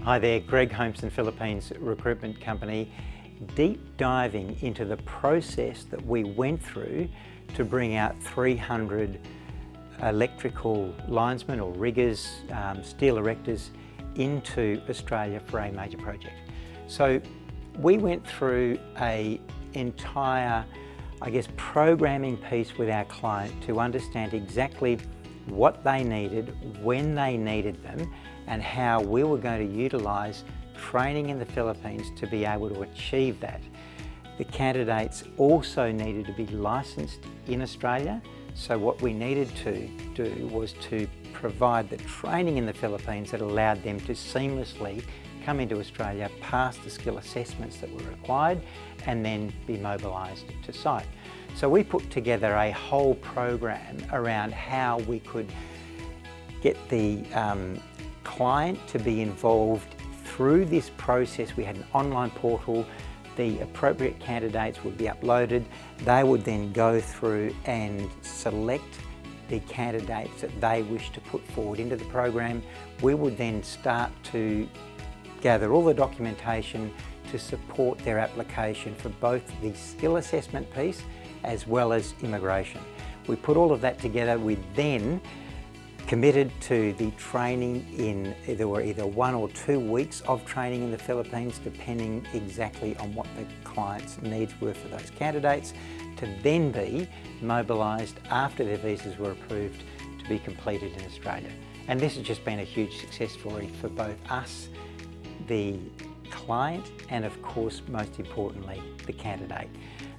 Hi there, Greg Homeson, Philippines Recruitment Company, deep diving into the process that we went through to bring out 300 electrical linesmen or riggers, steel erectors into Australia for a major project. So we went through an entire, programming piece with our client to understand exactly what they needed, when they needed them, and how we were going to utilise training in the Philippines to be able to achieve that. The candidates also needed to be licensed in Australia, so what we needed to do was to provide the training in the Philippines that allowed them to seamlessly come into Australia, pass the skill assessments that were required, and then be mobilised to site. So we put together a whole program around how we could get the client to be involved through this process. We had an online portal. The appropriate candidates would be uploaded. They would then go through and select the candidates that they wish to put forward into the program. We would then start to gather all the documentation to support their application for both the skill assessment piece as well as immigration. We put all of that together. We then committed to the training in either 1 or 2 weeks of training in the Philippines, depending exactly on what the client's needs were for those candidates, to then be mobilised after their visas were approved to be completed in Australia. And this has just been a huge success story for both us, the client, and of course, most importantly, the candidate.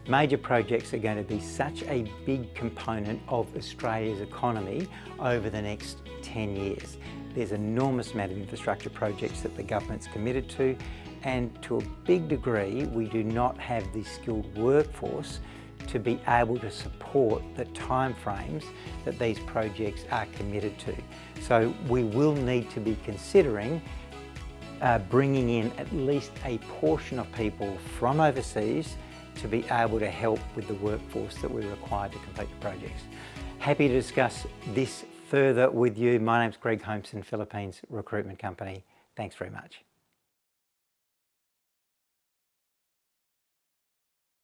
Major projects are going to be such a big component of Australia's economy over the next 10 years. There's an enormous amount of infrastructure projects that the government's committed to, and to a big degree, we do not have the skilled workforce to be able to support the timeframes that these projects are committed to. So we will need to be considering bringing in at least a portion of people from overseas to be able to help with the workforce that we're required to complete the projects. Happy to discuss this further with you. My name's Greg Homeson, Philippines Recruitment Company. Thanks very much.